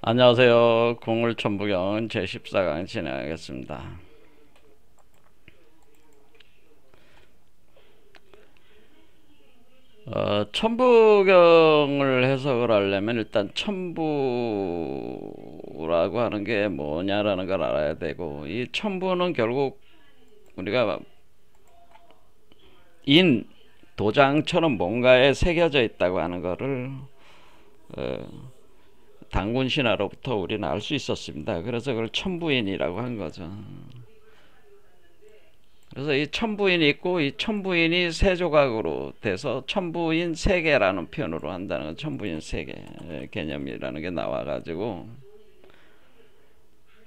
안녕하세요. 공울천부경 제14강 진행하겠습니다. 천부경을 해석을 하려면 일단 천부라고 하는 게 뭐냐라는 걸 알아야 되고, 이 천부는 결국 우리가 도장처럼 뭔가에 새겨져 있다고 하는 거를 단군 신화로부터 우리는 알 수 있었습니다. 그래서 그걸 천부인이라고 한 거죠. 그래서 이 천부인이 있고, 이 천부인이 세 조각으로 돼서 천부인 세계라는 표현으로 한다는 건, 천부인 세계 개념이라는 게 나와가지고,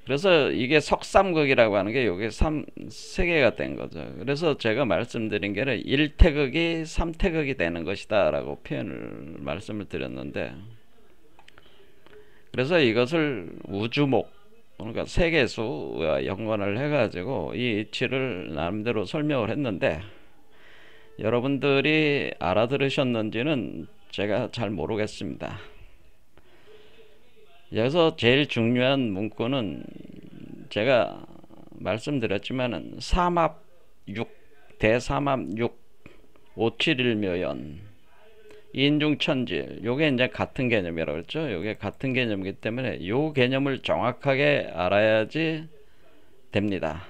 그래서 이게 석삼극이라고 하는 게 요게 세 개가 된 거죠. 그래서 제가 말씀드린 게 1태극이 3태극이 되는 것이다 라고 말씀을 드렸는데, 그래서 이것을 우주목, 그러니까 세계수와 연관을 해가지고 이 이치를 나름대로 설명을 했는데, 여러분들이 알아들으셨는지는 제가 잘 모르겠습니다. 여기서 제일 중요한 문구는 제가 말씀드렸지만은 삼합 6, 대삼합 6, 오칠일묘연, 인중천질, 요게 이제 같은 개념이라고 그랬죠. 요게 같은 개념이기 때문에 요 개념을 정확하게 알아야지 됩니다.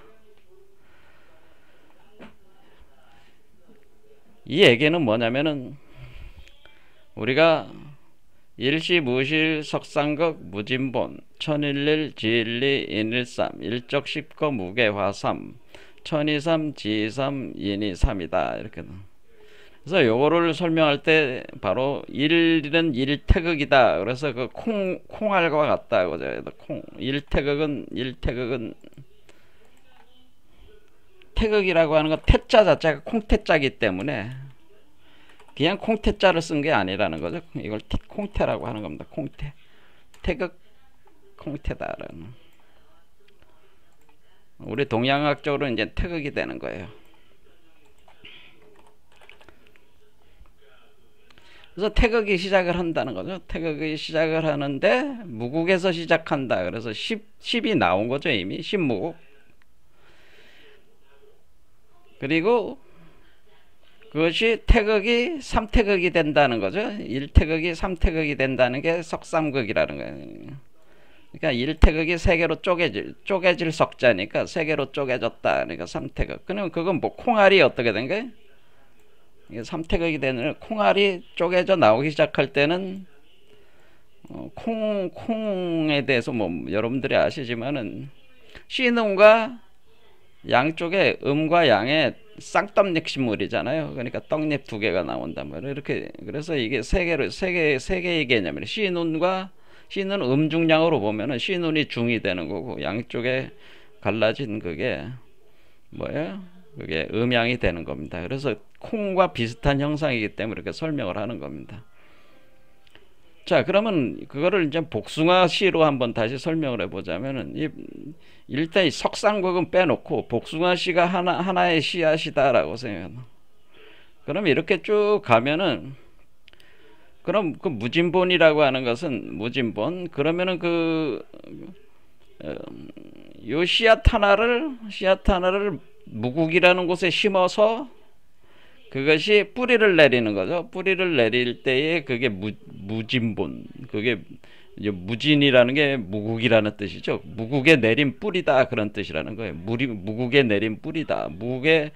이 얘기는 뭐냐면은, 우리가 일시무실 석상극 무진본 천일일 지일리 인일삼 일적십거 무게화삼 천이삼 지이삼 인이삼이다 이렇게. 그래서 요거를 설명할 때 바로 일은 일태극이다. 그래서 그 콩알과 같다고. 일태극은 태극이라고 하는 건 태자 자체가 콩태자기 때문에 그냥 콩태자를 쓴 게 아니라는 거죠. 이걸 콩태라고 하는 겁니다. 콩태. 태극 콩태다라는. 우리 동양학적으로 이제 태극이 되는 거예요. 그래서 태극이 시작을 한다는 거죠. 태극이 시작을 하는데 무국에서 시작한다. 그래서 10이 나온 거죠. 이미 10무국. 그리고 그것이 태극이 3태극이 된다는 거죠. 1태극이 3태극이 된다는 게 석삼극이라는 거예요. 그러니까 1태극이 세 개로 쪼개질 석자니까 세 개로 쪼개졌다. 그러니까 3태극. 그러면 그건 뭐 콩알이 어떻게 된 거예요? 3태극이 되는, 콩알이 쪼개져 나오기 시작할 때는 콩에 대해서 뭐 여러분들이 아시지만은 씨눈과 양쪽에 음과 양의 쌍떡잎 식물이잖아요. 그러니까 떡잎 두 개가 나온단 말이에요. 이렇게. 그래서 이게 세 개의 개념이에요. 씨눈 음중량으로 보면은 씨눈이 중이 되는 거고, 양쪽에 갈라진 그게 뭐예요? 그게 음양이 되는 겁니다. 그래서 콩과 비슷한 형상이기 때문에 이렇게 설명을 하는 겁니다. 자, 그러면 그거를 이제 복숭아씨로 한번 다시 설명을 해보자면은, 일단 이 석상극은 빼놓고 복숭아씨가 하나의 씨앗이다라고 생각합니다. 그럼 이렇게 쭉 가면은, 그럼 그 무진본이라고 하는 것은 무진본, 그러면은 요 씨앗 하나를 무국이라는 곳에 심어서 그것이 뿌리를 내리는 거죠. 뿌리를 내릴 때에 그게 무진본, 그게 무진이라는 게 무국이라는 뜻이죠. 무국에 내린 뿌리다, 그런 뜻이라는 거예요. 무국에 내린 뿌리다. 무국에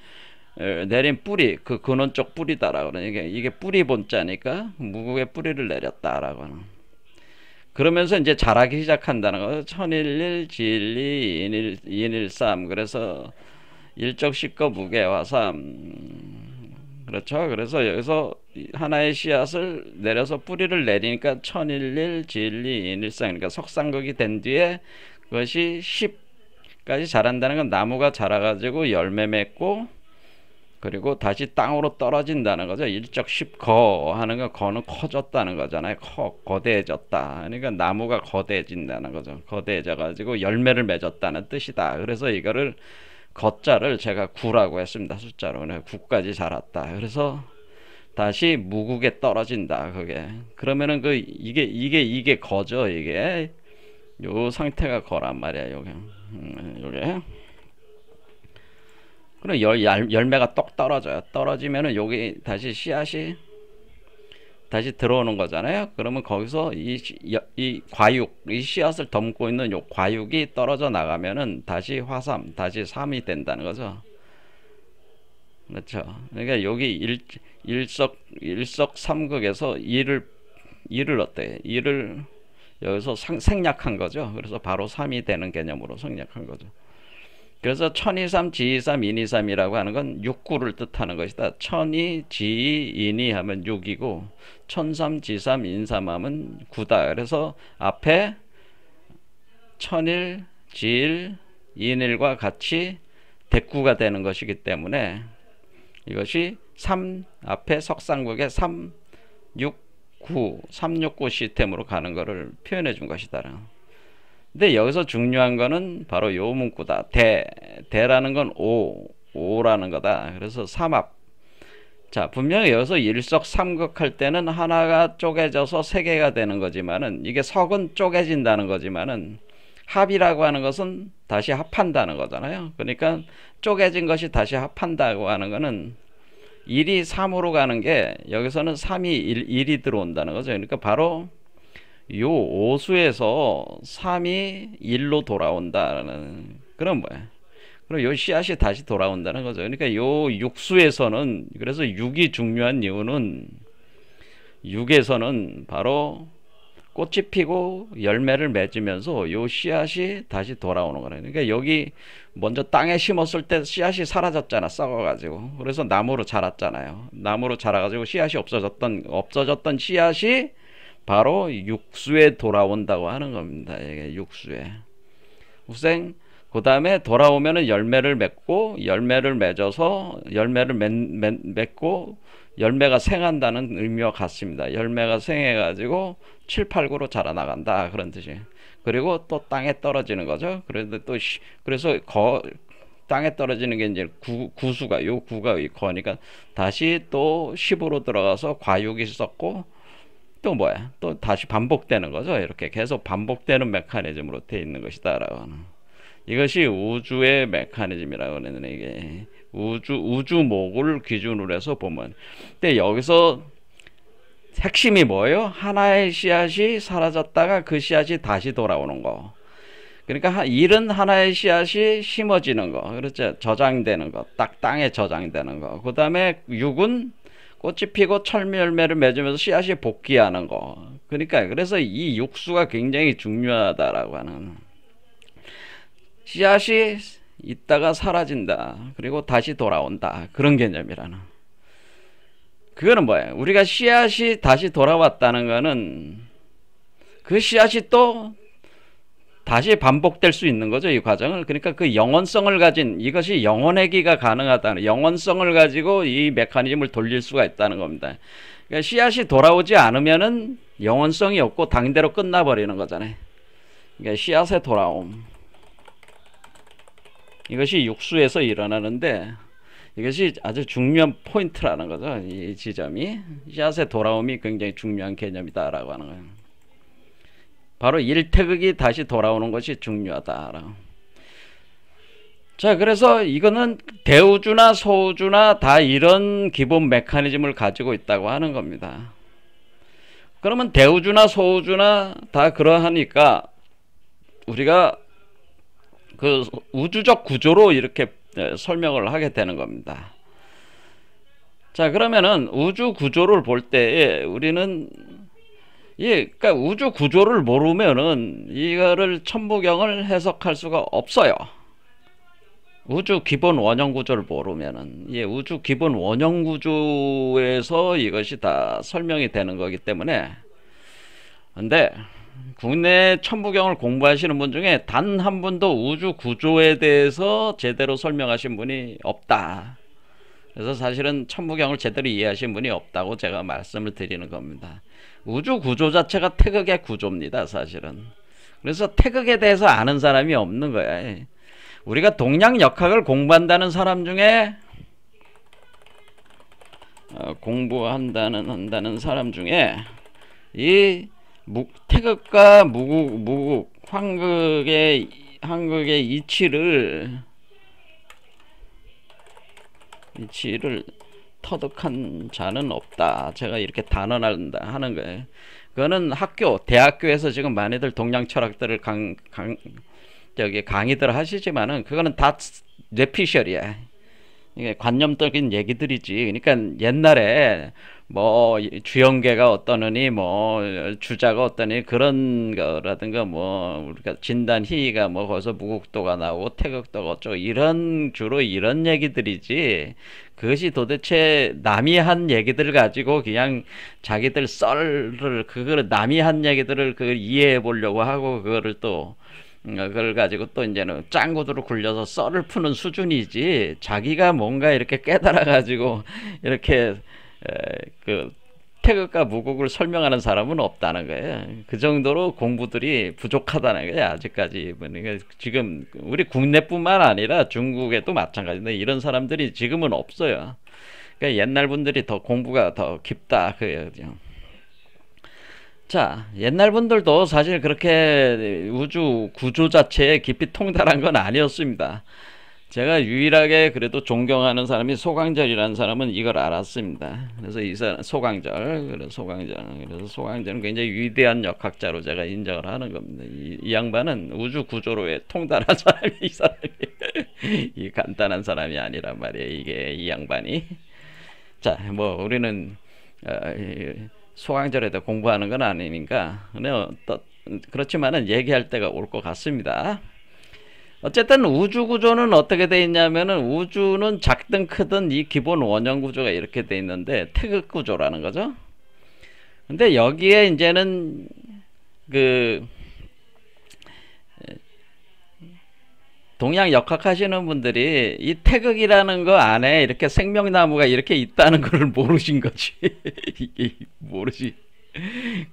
내린 뿌리, 그 근원적 뿌리다라고 그러니까 이게 뿌리 본자니까 무국에 뿌리를 내렸다라고 하는. 그러면서 이제 자라기 시작한다는 거예요. 천일일 지일리 인일삼. 그래서 일적십거 무게화삼. 그렇죠. 그래서 여기서 하나의 씨앗을 내려서 뿌리를 내리니까 천일일 지일리 인일삼. 그러니까 석상극이 된 뒤에 그것이 10까지 자란다는 건 나무가 자라가지고 열매 맺고, 그리고 다시 땅으로 떨어진다는 거죠. 일적십거 하는 거, 거는 커졌다는 거잖아요. 거대해졌다. 그러니까 나무가 거대해진다는 거죠. 거대해져 가지고 열매를 맺었다는 뜻이다. 그래서 이거를 거자를 제가 9라고 했습니다. 숫자로. 9까지 자랐다. 그래서 다시 무국에 떨어진다. 그게. 그러면은 이게 거죠. 이게 요 상태가 거란 말이야. 요게 요게. 그럼 열매가 똑 떨어져요. 떨어지면은 여기 다시 씨앗이 다시 들어오는 거잖아요. 그러면 거기서 이 과육, 이 씨앗을 덮고 있는 요 과육이 떨어져 나가면은 다시 화삼, 다시 삼이 된다는 거죠. 그렇죠. 그러니까 여기 일석삼극에서 이를 어때? 이를 여기서 생략한 거죠. 그래서 바로 삼이 되는 개념으로 생략한 거죠. 그래서 천이삼, 지이삼, 인이삼이라고 하는 건 육구를 뜻하는 것이다. 천이, 지이, 인이 하면 육이고 천삼, 지삼, 인삼 하면 구다. 그래서 앞에 천일, 지일, 인일과 같이 대구가 되는 것이기 때문에 이것이 3 앞에 석상국의 3, 6, 9, 369 시스템으로 가는 것을 표현해 준 것이다. 근데 여기서 중요한 거는 바로 요 문구다. 대라는 건 오라는 거다. 그래서 삼합. 자, 분명히 여기서 일석삼극 할 때는 하나가 쪼개져서 세 개가 되는 거지만은 이게 석은 쪼개진다는 거지만은 합이라고 하는 것은 다시 합한다는 거잖아요. 그러니까 쪼개진 것이 다시 합한다고 하는 거는 1이 3으로 가는 게 여기서는 3이 1이 들어온다는 거죠. 그러니까 바로 요 오수에서 3이 1로 돌아온다는 그런 뭐야. 그럼 요 씨앗이 다시 돌아온다는 거죠. 그러니까 요 육수에서는 그래서 6이 중요한 이유는 6에서는 바로 꽃이 피고 열매를 맺으면서 요 씨앗이 다시 돌아오는 거예요. 그러니까 여기 먼저 땅에 심었을 때 씨앗이 사라졌잖아. 썩어가지고. 그래서 나무로 자랐잖아요. 나무로 자라가지고 씨앗이 없어졌던 씨앗이 바로 육수에 돌아온다고 하는 겁니다. 이게 육수에. 그 다음에 돌아오면은 열매를 맺고, 열매를 맺어서, 열매를 맺고, 열매가 생한다는 의미와 같습니다. 열매가 생해가지고 7, 8, 9로 자라나간다. 그런 뜻이에요. 그리고 또 땅에 떨어지는 거죠. 그래서 땅에 떨어지는 게 이제 구수가, 요 구가 거니까 다시 또 10으로 들어가서 과육이 썩고, 또 뭐야? 또 다시 반복되는 거죠. 이렇게 계속 반복되는 메커니즘으로 되어 있는 것이다라고 하는. 이것이 우주의 메커니즘이라고 하는 이게 우주목을 기준으로 해서 보면. 근데 여기서 핵심이 뭐예요? 하나의 씨앗이 사라졌다가 그 씨앗이 다시 돌아오는 거. 그러니까 일은 하나의 씨앗이 심어지는 거. 그렇죠? 저장되는 거. 딱 땅에 저장되는 거. 그 다음에 육은 꽃이 피고 철미 열매를 맺으면서 씨앗이 복귀하는 거. 그러니까 그래서 이 육수가 굉장히 중요하다라고 하는. 씨앗이 있다가 사라진다. 그리고 다시 돌아온다. 그런 개념이라는. 그거는 뭐예요? 우리가 씨앗이 다시 돌아왔다는 거는 그 씨앗이 또 다시 반복될 수 있는 거죠. 이 과정을. 그러니까 그 영원성을 가진 이것이 영원회귀가 가능하다는 영원성을 가지고 이 메커니즘을 돌릴 수가 있다는 겁니다. 그러니까 씨앗이 돌아오지 않으면은 영원성이 없고 당대로 끝나버리는 거잖아요. 그러니까 씨앗의 돌아옴. 이것이 육수에서 일어나는데 이것이 아주 중요한 포인트라는 거죠. 이 지점이 씨앗의 돌아옴이 굉장히 중요한 개념이다라고 하는 거예요. 바로 일태극이 다시 돌아오는 것이 중요하다. 자, 그래서 이거는 대우주나 소우주나 다 이런 기본 메커니즘을 가지고 있다고 하는 겁니다. 그러면 대우주나 소우주나 다 그러하니까 우리가 그 우주적 구조로 이렇게 설명을 하게 되는 겁니다. 자, 그러면은 우주 구조를 볼 때 우리는 그러니까 우주 구조를 모르면은 이거를 천부경을 해석할 수가 없어요. 우주 기본 원형 구조를 모르면은 우주 기본 원형 구조에서 이것이 다 설명이 되는 거기 때문에. 근데 국내 천부경을 공부하시는 분 중에 단 한 분도 우주 구조에 대해서 제대로 설명하신 분이 없다. 그래서 사실은 천부경을 제대로 이해하신 분이 없다고 제가 말씀을 드리는 겁니다. 우주 구조 자체가 태극의 구조입니다. 사실은. 그래서 태극에 대해서 아는 사람이 없는 거야. 우리가 동양역학을 공부한다는 사람 중에 공부한다는 사람 중에 이 태극과 무국 한국의 이치를 터득한 자는 없다. 제가 이렇게 단언한다 하는 거예요. 그거는 대학교에서 지금 많이들 동양 철학들을 강의들 하시지만은 그거는 다 뇌피셜이야. 이게 관념적인 얘기들이지. 그러니까 옛날에 뭐 주형계가 어떠느니 뭐 주자가 어떠니 그런 거라든가 뭐 우리가 진단 희위가 뭐 거기서 무국도가 나오고 태극도가 어쩌고 주로 이런 얘기들이지. 그것이 도대체 남이 한 얘기들 가지고 그냥 자기들 그거를 남이 한 얘기들을 그걸 이해해 보려고 하고 그걸 가지고 또 이제는 짱구들을 굴려서 썰을 푸는 수준이지, 자기가 뭔가 이렇게 깨달아 가지고 이렇게 그 태극과 무국을 설명하는 사람은 없다는 거예요. 그 정도로 공부들이 부족하다는 거예요, 아직까지. 그러니까 지금 우리 국내뿐만 아니라 중국에도 마찬가지인데 이런 사람들이 지금은 없어요. 그러니까 옛날 분들이 더 공부가 더 깊다 그래요. 자, 옛날 분들도 사실 그렇게 우주 구조 자체에 깊이 통달한 건 아니었습니다. 제가 유일하게 그래도 존경하는 사람이 소강절이라는 사람은 이걸 알았습니다. 그래서 이 사람 그래서 소강절은 굉장히 위대한 역학자로 제가 인정을 하는 겁니다. 이 양반은 우주 구조로에 통달한 사람이 이 사람이 이 간단한 사람이 아니란 말이에요. 이게 이 양반이. 자, 뭐 우리는 소강절에 대해 공부하는 건 아니니까 그렇지만은 얘기할 때가 올 것 같습니다. 어쨌든 우주 구조는 어떻게 돼 있냐면은 우주는 작든 크든 이 기본 원형 구조가 이렇게 돼 있는데 태극 구조라는 거죠. 근데 여기에 이제는 그 동양 역학하시는 분들이 이 태극이라는 거 안에 이렇게 생명나무가 이렇게 있다는 걸 모르신 거지. 모르시.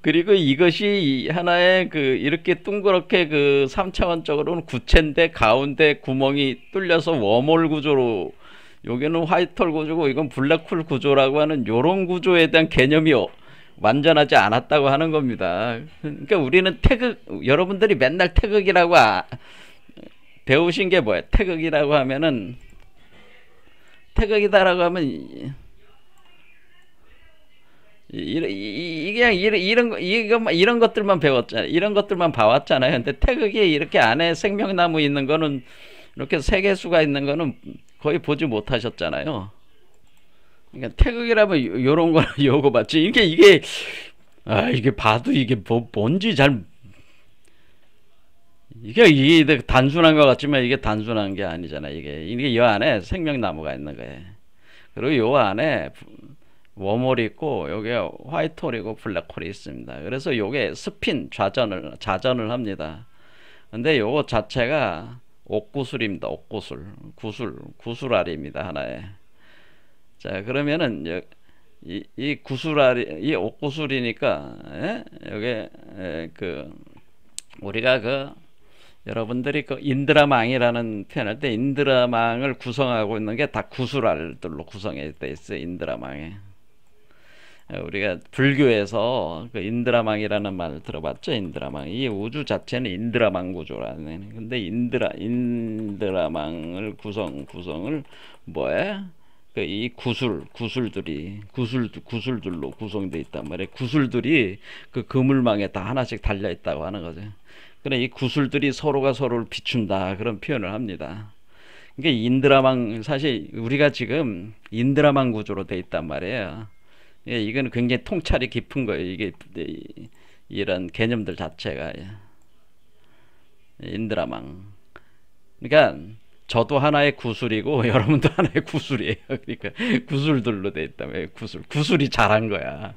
그리고 이것이 하나의 이렇게 둥그렇게 3차원적으로는 구체인데 가운데 구멍이 뚫려서 웜홀 구조로, 여기는 화이트홀 구조고 이건 블랙홀 구조라고 하는 요런 구조에 대한 개념이 완전하지 않았다고 하는 겁니다. 그러니까 우리는 여러분들이 맨날 태극이라고 배우신 게 뭐예요? 태극이라고 하면은, 태극이다라고 하면 이런 것들만 배웠잖아요. 이런 것들만 봐왔잖아요. 근데 태극이 이렇게 안에 생명나무 있는 거는, 이렇게 세계수가 있는 거는 거의 보지 못하셨잖아요. 그러니까 태극이라면 요런 거나 요거 맞지. 이게 봐도 이게 뭔지 이게 단순한 것 같지만 이게 단순한 게 아니잖아. 이게 이 안에 생명나무가 있는 거예요. 그리고 요 안에 웜홀이 있고 여기에 화이트홀이고 블랙홀이 있습니다. 그래서 요게 자전을 합니다. 근데 요거 자체가 옥구슬입니다. 구슬알입니다. 하나에. 자, 그러면은 이 구슬알이, 이 옥구슬이니까, 여기 우리가 여러분들이 인드라망이라는 표현할 때 인드라망을 구성하고 있는 게 다 구슬알들로 구성되어 있어요. 인드라망에. 우리가 불교에서 인드라망이라는 말을 들어봤죠. 인드라망. 이 우주 자체는 인드라망 구조라는. 근데 인드라망을 구성을 뭐해? 이 구슬들로 구성되어 있단 말이에요. 구슬들이 그물망에 다 하나씩 달려 있다고 하는 거죠. 그래, 이 구슬들이 서로가 서로를 비춘다, 그런 표현을 합니다. 그러니까 사실 우리가 지금 인드라망 구조로 돼 있단 말이에요. 이건 굉장히 통찰이 깊은 거예요. 이런 개념들 자체가. 인드라망. 그러니까 저도 하나의 구슬이고 여러분도 하나의 구슬이에요. 그러니까 구슬들로 돼 있단 말이에요. 구슬이 잘한 거야.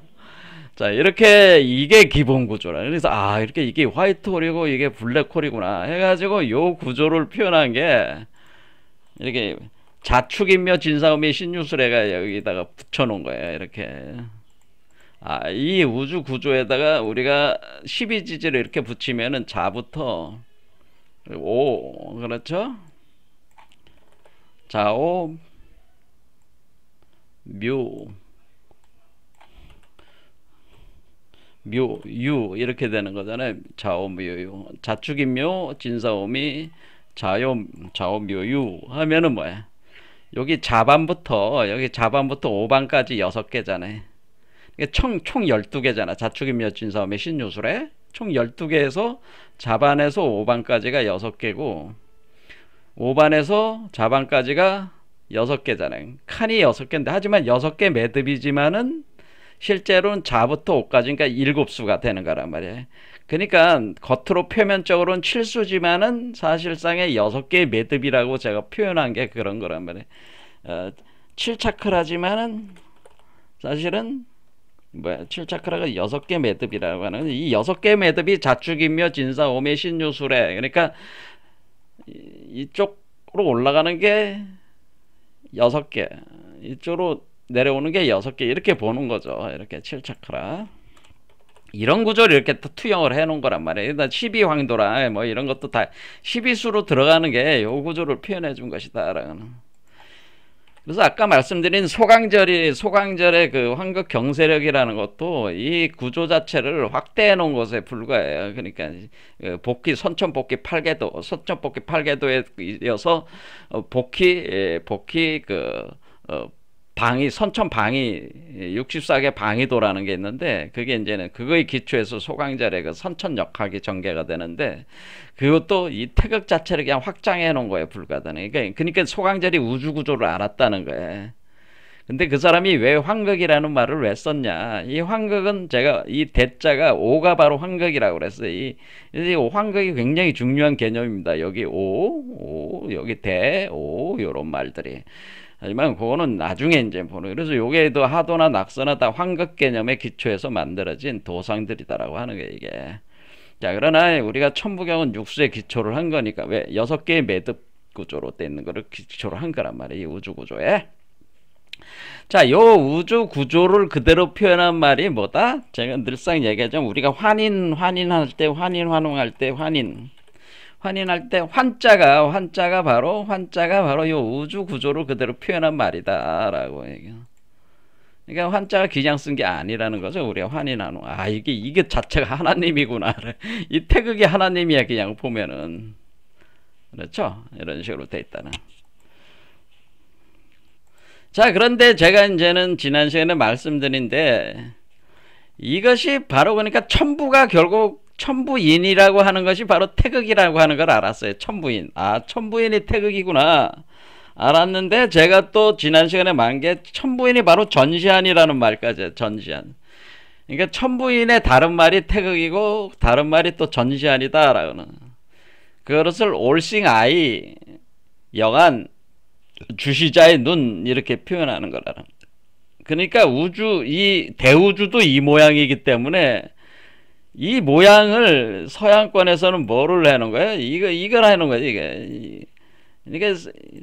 자, 이게 기본 구조라. 그래서 이렇게 이게 화이트홀이고 이게 블랙홀이구나 해가지고 요 구조를 표현한 게, 이렇게 자축인묘 진사음의 신유술에가 여기다가 붙여놓은 거예요. 이렇게. 이 우주 구조에다가 우리가 12지지를 이렇게 붙이면은 자부터 그렇죠? 자오 묘, 유 이렇게 되는 거잖아요. 좌오묘유. 자축인묘, 진사오미, 좌오묘유 하면은 뭐야? 여기 자반부터 오반까지 6개잖아요. 총 12개잖아. 자축인묘, 진사오미, 신유술에 총 12개에서 자반에서 오반까지가 6개고 오반에서 자반까지가 6개잖아요. 칸이 6개인데 하지만 6개 매듭이지만은 실제로는 자부터 오까지니까 7수가 되는 거란 말이에요. 그러니까 겉으로 표면적으로는 7수지만은 사실상의 6개의 매듭이라고 제가 표현한 게 그런 거란 말이에요. 7차크라지만은 사실은 뭐야 7차크라가 6개 매듭이라고 하는 이 6개 매듭이 자축인묘, 진사오미, 신유술에 그러니까 이쪽으로 올라가는 게 6개 이쪽으로 내려오는 게 6개 이렇게 보는 거죠. 이렇게 7차크라 이런 구조를 이렇게 투영을 해 놓은 거란 말이에요. 일단 12황도라 뭐 이런 것도 다 12수로 들어가는 게 이 구조를 표현해 준 것이다 라는. 그래서 아까 말씀드린 소강절의 그 황극 경세력이라는 것도 이 구조 자체를 확대해 놓은 것에 불과해요. 그러니까 선천복귀 8궤도에 이어서 복귀 선천 방위 64개 방위도라는 게 있는데 그게 이제는 그거의 기초에서 소강절의 그 선천 역학이 전개가 되는데 그것도 이 태극 자체를 그냥 확장해 놓은 거에 불과하다는. 그러니까 소강절이 우주 구조를 알았다는 거예요. 근데 그 사람이 왜 황극이라는 말을 왜 썼냐? 이 황극은 제가 이 대자가 오가 바로 황극이라고 그랬어요. 이 황극이 굉장히 중요한 개념입니다. 여기 오, 여기 대, 오 이런 말들이. 하지만 그거는 나중에 이제 보는. 그래서 요게도 하도나 낙서나 다 황극 개념의 기초에서 만들어진 도상들이다라고 하는 게 이게. 자, 그러나 우리가 천부경은 육수의 기초를 한 거니까 왜 6개의 매듭 구조로 돼 있는 거를 기초로 한 거란 말이에요. 이 우주 구조에. 자, 요 우주 구조를 그대로 표현한 말이 뭐다? 제가 늘상 얘기하죠. 우리가 환인할 때 환인할 때 환인할 때 환자가 바로 요 우주 구조를 그대로 표현한 말이다라고 얘기해요. 그러니까 환자가 그냥 쓴 게 아니라는 거죠. 우리가 환인하는 이게 자체가 하나님이구나. 이 태극이 하나님이야 그냥 보면은. 그렇죠? 이런 식으로 돼 있다는. 자, 그런데 제가 이제는 지난 시간에 말씀드린데 이것이 바로 그러니까 천부가 결국 천부인이라고 하는 것이 바로 태극이라고 하는 걸 알았어요. 천부인. 천부인이 태극이구나. 알았는데 제가 또 지난 시간에 말한 게 천부인이 바로 전시한이라는 말까지 전시한. 그러니까 천부인의 다른 말이 태극이고 다른 말이 또 전시한이다라고는. 그것을 올싱 아이 영한 주시자의 눈 이렇게 표현하는 거라는. 그러니까 이 대우주도 이 모양이기 때문에 이 모양을 서양권에서는 뭐를 해놓은 거예요? 이걸 해놓은 거지 이게. 그러니까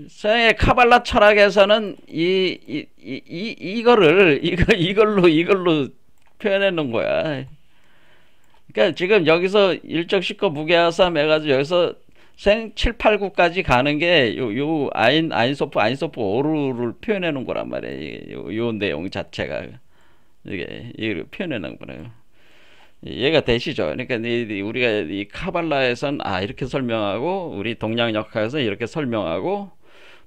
서양의 카발라 철학에서는 이걸로 표현해 놓은 거야. 그러니까 지금 여기서 일적식거 무게하삼 해가지고 여기서 생 7, 8, 9까지 가는 게 요 아인소프 오르를 표현해 놓은 거란 말이에요. 요 내용 자체가 이걸 표현해 놓은 거예요. 이해가 되시죠? 그러니까 우리가 이 카발라에선 이렇게 설명하고 우리 동양역학에서는 이렇게 설명하고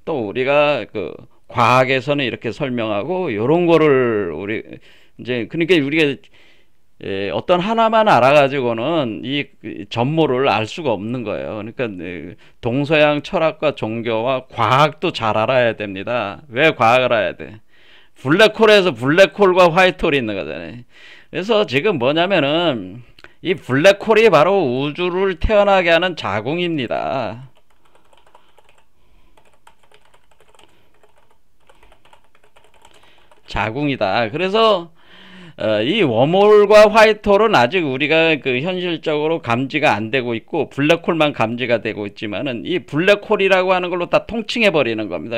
또 우리가 그 과학에서는 이렇게 설명하고 요런 거를 우리 이제 그러니까 우리가 어떤 하나만 알아가지고는 이 전모를 알 수가 없는 거예요. 그러니까 동서양 철학과 종교와 과학도 잘 알아야 됩니다. 왜 과학을 알아야 돼? 블랙홀에서 블랙홀과 화이트홀이 있는 거잖아요. 그래서 지금 뭐냐면은 이 블랙홀이 바로 우주를 태어나게 하는 자궁입니다. 자궁이다. 그래서 이 웜홀과 화이트홀은 아직 우리가 그 현실적으로 감지가 안 되고 있고 블랙홀만 감지가 되고 있지만은 이 블랙홀이라고 하는 걸로 다 통칭해 버리는 겁니다.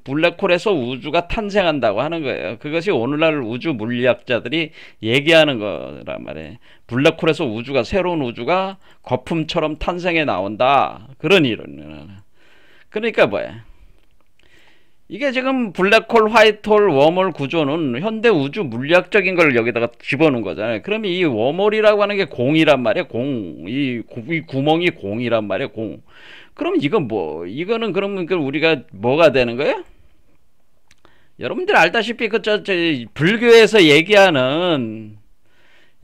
블랙홀에서 우주가 탄생한다고 하는 거예요. 그것이 오늘날 우주 물리학자들이 얘기하는 거란 말이에요. 블랙홀에서 새로운 우주가 거품처럼 탄생해 나온다. 그런 이론. 그러니까 뭐야? 이게 지금 블랙홀, 화이트홀, 웜홀 구조는 현대 우주 물리학적인 걸 여기다가 집어넣은 거잖아요. 그러면 이 웜홀이라고 하는 게 공이란 말이에요. 공. 이 구멍이 공이란 말이에요. 공. 그럼 이건 뭐, 이거는 그러면 우리가 뭐가 되는 거예요? 여러분들 알다시피 불교에서 얘기하는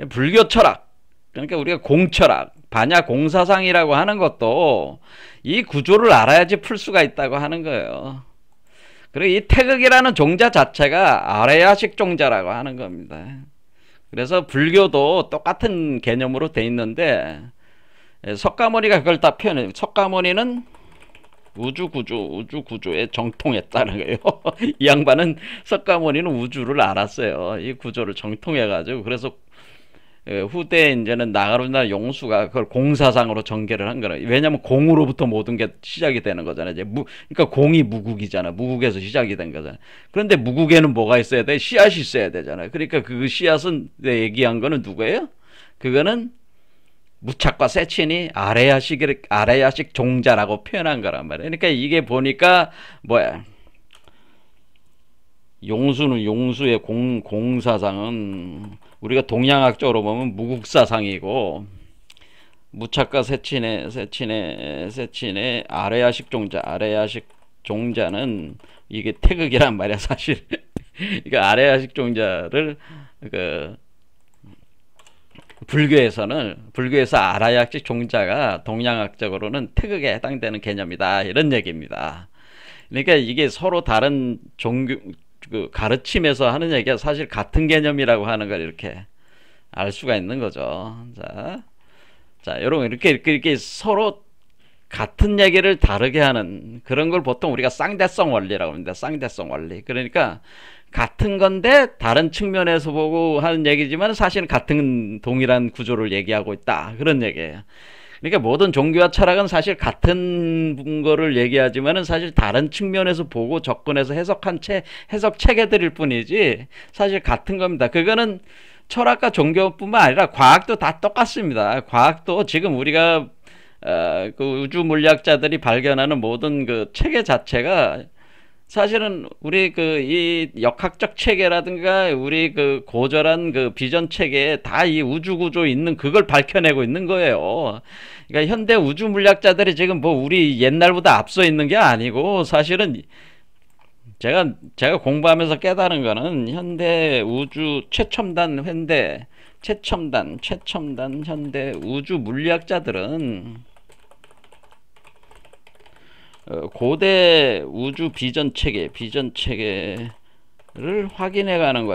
불교 철학, 그러니까 우리가 공철학, 반야 공사상이라고 하는 것도 이 구조를 알아야지 풀 수가 있다고 하는 거예요. 그리고 이 태극이라는 종자 자체가 아레야식 종자라고 하는 겁니다. 그래서 불교도 똑같은 개념으로 돼 있는데 석가모니가 그걸 다 표현해요. 석가모니는 우주구조의 정통했다는 거예요. 이 양반은 석가모니는 우주를 알았어요. 이 구조를 정통해가지고. 그래서 후대에 이제는 나가루나 용수가 그걸 공사상으로 전개를 한 거예요. 왜냐하면 공으로부터 모든 게 시작이 되는 거잖아요. 이제 그러니까 공이 무국이잖아. 무국에서 시작이 된 거잖아요. 그런데 무국에는 뭐가 있어야 돼? 씨앗이 있어야 되잖아요. 그러니까 그 씨앗은 내 얘기한 거는 누구예요? 그거는 무착과 세친이 아레야식 종자라고 표현한 거란 말이에요. 그러니까 이게 보니까 뭐야? 용수의 공사상은 우리가 동양학적으로 보면 무국사상이고, 무착과 세친의 아레야식 종자는 이게 태극이란 말이야 사실. 그러니까 아레야식 종자를 불교에서 아레야식 종자가 동양학적으로는 태극에 해당되는 개념이다 이런 얘기입니다. 그러니까 이게 서로 다른 종교 가르침에서 하는 얘기가 사실 같은 개념이라고 하는 걸 이렇게 알 수가 있는 거죠. 자, 여러분 이렇게 서로 같은 얘기를 다르게 하는 그런 걸 보통 우리가 쌍대성 원리라고 합니다. 쌍대성 원리. 그러니까 같은 건데 다른 측면에서 보고 하는 얘기지만 사실은 같은 동일한 구조를 얘기하고 있다. 그런 얘기예요. 그러니까 모든 종교와 철학은 사실 같은 거를 얘기하지만은 사실 다른 측면에서 보고 접근해서 해석 체계들일 뿐이지 사실 같은 겁니다. 그거는 철학과 종교뿐만 아니라 과학도 다 똑같습니다. 과학도 지금 우리가 그 우주 물리학자들이 발견하는 모든 그 체계 자체가 사실은 우리 이 역학적 체계라든가 우리 고절한 비전 체계에 다 이 우주 구조 있는 그걸 밝혀내고 있는 거예요. 그러니까 현대 우주 물리학자들이 지금 뭐 우리 옛날보다 앞서 있는 게 아니고 사실은 제가 공부하면서 깨달은 거는 현대 우주 최첨단 현대 우주 물리학자들은 고대 우주 비전 체계를 확인해가는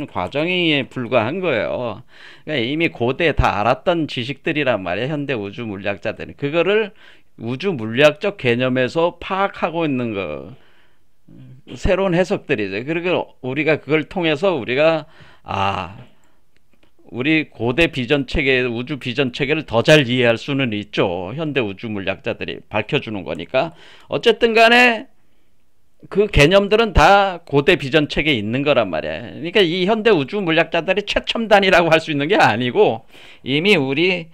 과정에 불과한 거예요. 그러니까 이미 고대에 다 알았던 지식들이란 말이에요. 현대 우주 물리학자들이 그거를 우주 물리학적 개념에서 파악하고 있는 거, 새로운 해석들이죠. 그리고 우리가 그걸 통해서 우리가 우리 고대 비전 체계, 우주 비전 체계를 더 잘 이해할 수는 있죠. 현대 우주 물리학자들이 밝혀주는 거니까. 어쨌든 간에 그 개념들은 다 고대 비전 체계에 있는 거란 말이에요. 그러니까 이 현대 우주 물리학자들이 최첨단이라고 할 수 있는 게 아니고 이미 우리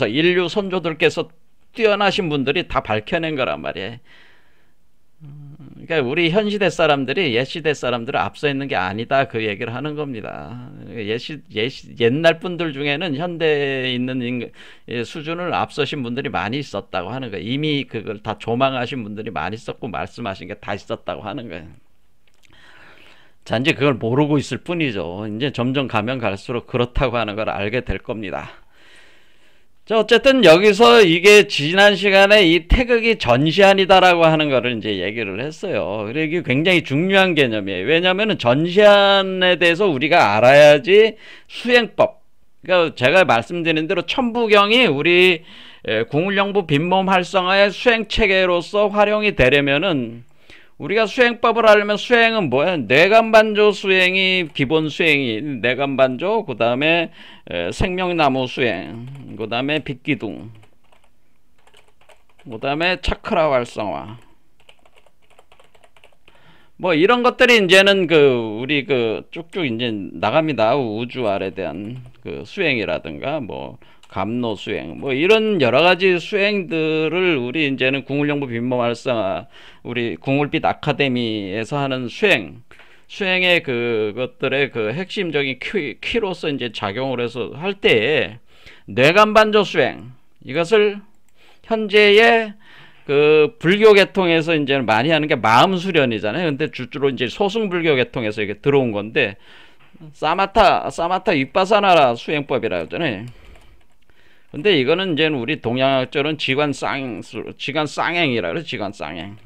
인류 선조들께서 뛰어나신 분들이 다 밝혀낸 거란 말이에요. 그러니까 우리 현 시대 사람들이 옛 시대 사람들을 앞서 있는 게 아니다 그 얘기를 하는 겁니다. 옛날 분들 중에는 현대에 있는 수준을 앞서신 분들이 많이 있었다고 하는 거예요. 이미 그걸 다 조망하신 분들이 많이 있었고 말씀하신 게 다 있었다고 하는 거예요. 단지 그걸 모르고 있을 뿐이죠. 이제 점점 가면 갈수록 그렇다고 하는 걸 알게 될 겁니다. 자, 어쨌든 여기서 이게 지난 시간에 이 태극이 전시안이다라고 하는 거를 이제 얘기를 했어요. 그리고 이게 굉장히 중요한 개념이에요. 왜냐하면 전시안에 대해서 우리가 알아야지 수행법. 그러니까 제가 말씀드린 대로 천부경이 우리 궁울영부 빈몸 활성화의 수행 체계로서 활용이 되려면은 우리가 수행법을 알려면 수행은 뭐야? 뇌간반조 수행이 기본 수행이 뇌간반조, 그 다음에 생명나무 수행, 그 다음에 빛기둥, 그 다음에 차크라 활성화. 뭐 이런 것들이 이제는 우리 쭉쭉 이제 나갑니다. 우주 알에 대한 수행이라든가 뭐 감로 수행, 뭐 이런 여러 가지 수행들을 우리 이제는 궁울영부 빈몸 활성화, 우리 궁울빛 아카데미에서 하는 수행의 그것들의 그 핵심적인 키로서 이제 작용을 해서 할 때에 뇌간반조 수행, 이것을 현재의 그 불교 계통에서 이제 많이 하는 게 마음 수련이잖아요. 근데 주로 이제 소승 불교 계통에서 이게 들어온 건데, 사마타 윗바사나라 수행법이라 하잖아요. 근데 이거는 이제 우리 동양학적으로는 지관쌍행이라 그래. 지관쌍행.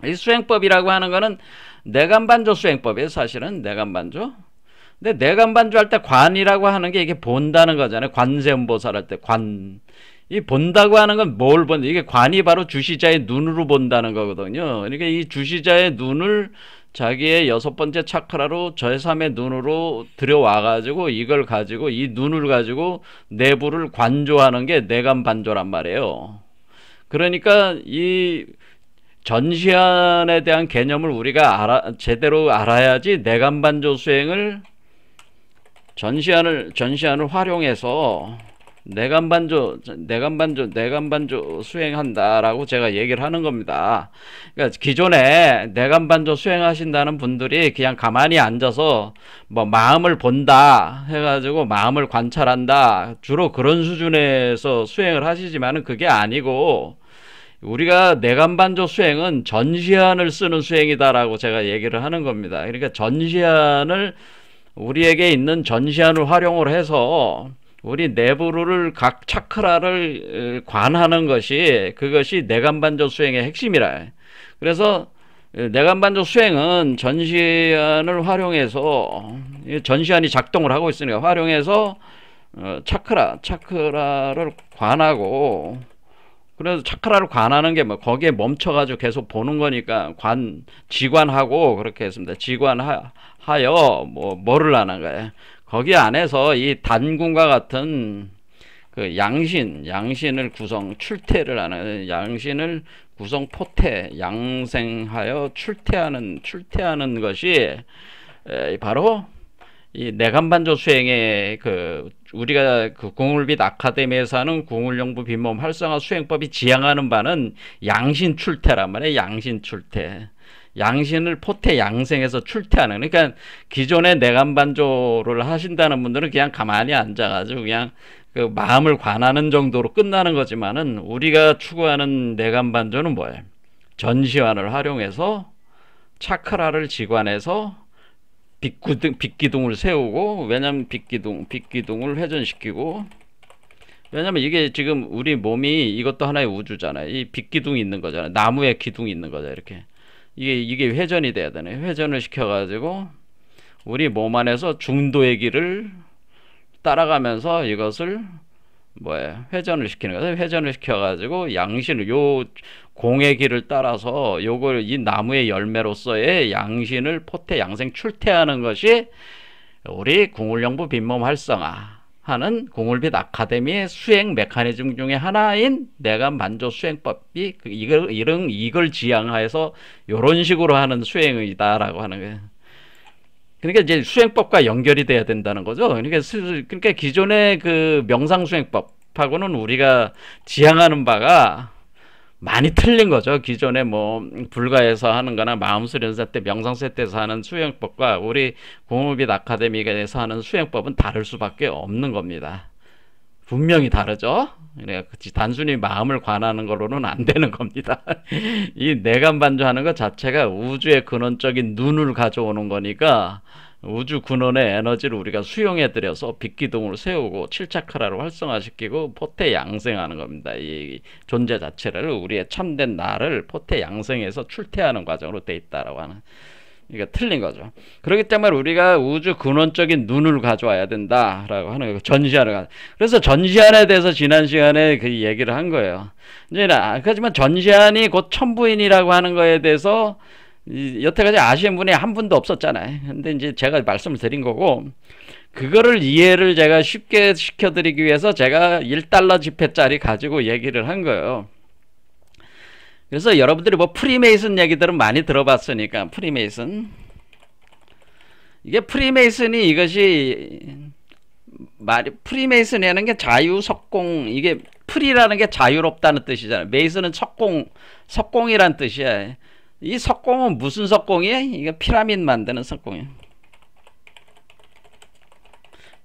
이 수행법이라고 하는 거는 내간반조 수행법이에요. 사실은 내간반조. 근데 내간반조 할 때 관이라고 하는 게 이게 본다는 거잖아요. 관세음보살 할 때 관. 이 본다고 하는 건 뭘 본다? 이게 관이 바로 주시자의 눈으로 본다는 거거든요. 그러니까 이 주시자의 눈을 자기의 6번째 차크라로 제3의 눈으로 들여와가지고 이걸 가지고 이 눈을 가지고 내부를 관조하는 게 내간반조란 말이에요. 그러니까 이 전시안에 대한 개념을 우리가 제대로 알아야지 내간반조 수행을 전시안을 활용해서 내간반조 수행한다라고 제가 얘기를 하는 겁니다. 그러니까 기존에 내간반조 수행하신다는 분들이 그냥 가만히 앉아서 뭐 마음을 본다 해가지고 마음을 관찰한다, 주로 그런 수준에서 수행을 하시지만은 그게 아니고, 우리가 내간반조 수행은 전시안을 쓰는 수행이다라고 제가 얘기를 하는 겁니다. 그러니까 전시안을, 우리에게 있는 전시안을 활용을 해서 우리 내부를 각 차크라를 관하는 것이, 그것이 내간반조 수행의 핵심이라. 그래서 내간반조 수행은 전시안을 활용해서, 전시안이 작동을 하고 있으니까 활용해서 차크라를 관하고, 그래서 차크라를 관하는 게 뭐 거기에 멈춰가지고 계속 보는 거니까 지관하고 그렇게 했습니다. 지관하여 뭐를 하는 거예요. 거기 안에서 이 단군과 같은 그 양신을 출태를 하는, 양신을 구성 포태, 양생하여 출태하는 것이 바로 이 내간반조 수행의 우리가 궁울빛 아카데미에서 하는 궁울영부 빈몸 활성화 수행법이 지향하는 바는 양신 출태란 말이에요. 양신 출태. 양신을 포태 양생에서 출태하는, 그러니까 기존의 내간반조를 하신다는 분들은 그냥 가만히 앉아가지고 그냥 그 마음을 관하는 정도로 끝나는 거지만은, 우리가 추구하는 내간반조는 뭐예요? 전시관을 활용해서 차크라를 지관해서 빛기둥을 세우고, 왜냐면 빛기둥을 회전시키고, 왜냐면 이게 지금 우리 몸이 이것도 하나의 우주잖아요. 이 빛기둥이 있는 거잖아요. 나무에 기둥이 있는 거죠. 이렇게. 이게 회전이 돼야 되네. 회전을 시켜가지고 우리 몸 안에서 중도의 길을 따라가면서 이것을 회전을 시키는 거예요. 회전을 시켜가지고 양신을, 요 공의 길을 따라서 요걸 이 나무의 열매로서의 양신을 포태 양생 출태하는 것이 우리 궁울영부 빈몸 활성화 하는 궁울빛 아카데미의 수행 메커니즘 중에 하나인 내간반조 수행법이 이걸 지향하여서 이런 식으로 하는 수행이다라고 하는 거예요. 그러니까 이제 수행법과 연결이 돼야 된다는 거죠. 그러니까 기존의 그 명상 수행법하고는 우리가 지향하는 바가 많이 틀린 거죠. 기존에 불가에서 하는 거나 마음수련사 때, 명상세 때에서 하는 수행법과 우리 궁울빛 아카데미에서 하는 수행법은 다를 수밖에 없는 겁니다. 분명히 다르죠. 그러니까 단순히 마음을 관하는 걸로는 안 되는 겁니다. 이 내간반조 하는 것 자체가 우주의 근원적인 눈을 가져오는 거니까, 우주 근원의 에너지를 우리가 수용해들여서 빛기둥을 세우고 7차크라를 활성화시키고 포태 양생하는 겁니다. 이 존재 자체를, 우리의 참된 나를 포태 양생해서 출태하는 과정으로 돼 있다라고 하는, 이게 틀린 거죠. 그렇기 때문에 우리가 우주 근원적인 눈을 가져와야 된다라고 하는 거예요. 전시안을. 그래서 전시안에 대해서 지난 시간에 그 얘기를 한 거예요. 이제 하지만 전시안이 곧 천부인이라고 하는 거에 대해서 여태까지 아시는 분이 한 분도 없었잖아요. 근데 이제 제가 말씀을 드린 거고, 그거를 이해를 제가 쉽게 시켜드리기 위해서 제가 1달러 지폐짜리 가지고 얘기를 한 거예요. 그래서 여러분들이 프리메이슨 얘기들은 많이 들어봤으니까, 프리메이슨. 이게 프리메이슨이 이것이 프리메이슨이라는 게 자유석공, 이게 프리라는 게 자유롭다는 뜻이잖아요. 메이슨은 석공이란 뜻이야. 이 석공은 무슨 석공이에요? 이게 피라미드 만드는 석공이에요.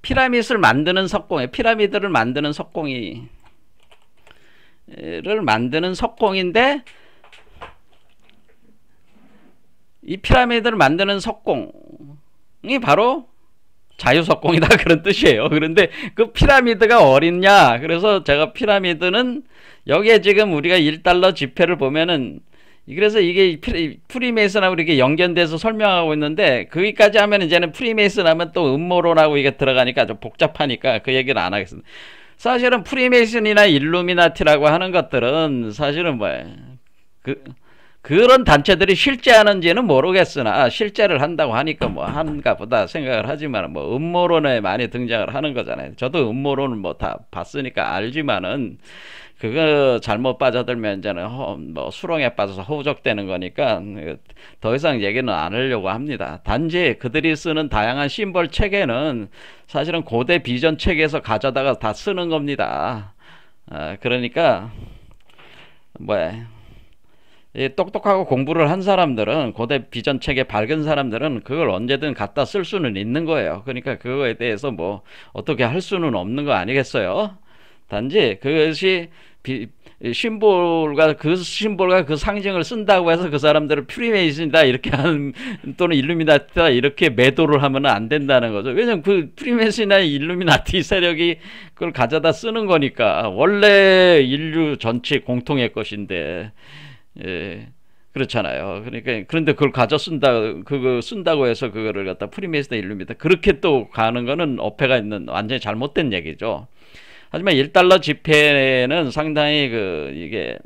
피라미드를 만드는 석공이에요. 피라미드를 만드는 석공인데, 이 피라미드를 만드는 석공이 바로 자유석공이다 그런 뜻이에요. 그런데 그 피라미드가 어딨냐? 그래서 제가 피라미드는 여기에 지금 우리가 1달러 지폐를 보면은, 그래서 이게 프리메이슨하고 이렇게 연결돼서 설명하고 있는데, 거기까지 하면 이제는 프리메이슨 하면 또 음모론하고 이게 들어가니까 좀 복잡하니까 그 얘기를 안 하겠습니다. 사실은 프리메이슨이나 일루미나티라고 하는 것들은 사실은 뭐예요? 그런 단체들이 실제 하는지는 모르겠으나 실제를 한다고 하니까 뭐 한가 보다 생각을 하지만, 뭐 음모론에 많이 등장을 하는 거잖아요. 저도 음모론을 뭐 다 봤으니까 알지만은, 그거 잘못 빠져들면 이제는 뭐 수렁에 빠져서 허우적대는 거니까 더 이상 얘기는 안 하려고 합니다. 단지 그들이 쓰는 다양한 심벌 체계는 사실은 고대 비전 체계에서 가져다가 다 쓰는 겁니다. 그러니까 뭐야, 똑똑하고 공부를 한 사람들은, 고대 비전 체계 밝은 사람들은 그걸 언제든 갖다 쓸 수는 있는 거예요. 그러니까 그거에 대해서 뭐 어떻게 할 수는 없는 거 아니겠어요? 단지 그것이 심볼과 그 상징을 쓴다고 해서 그 사람들을 프리메이슨이다 이렇게 하는, 또는 일루미나티다 이렇게 매도를 하면 안 된다는 거죠. 왜냐면 그 프리메이슨이나 일루미나티 세력이 그걸 가져다 쓰는 거니까. 원래 인류 전체 공통의 것인데, 예, 그렇잖아요. 그러니까, 그런데 그걸 그거 쓴다고 해서 그거를 갖다 프리메이슨이나 일루미나티 그렇게 또 가는 거는 어폐가 있는 완전히 잘못된 얘기죠. 하지만 1달러 지폐는 상당히 이게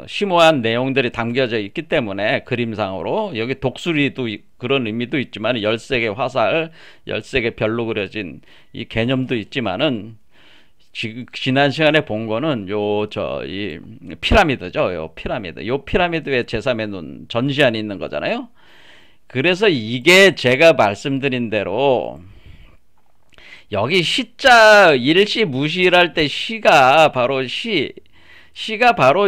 심오한 내용들이 담겨져 있기 때문에, 그림상으로 여기 독수리도 그런 의미도 있지만, 13개 화살, 13개 별로 그려진 이 개념도 있지만은, 지난 시간에 본 거는 이 피라미드죠. 요 피라미드에 제3의 눈 전시안이 있는 거잖아요. 그래서 이게 제가 말씀드린 대로, 여기 시자 일시 무시할 때 시가 바로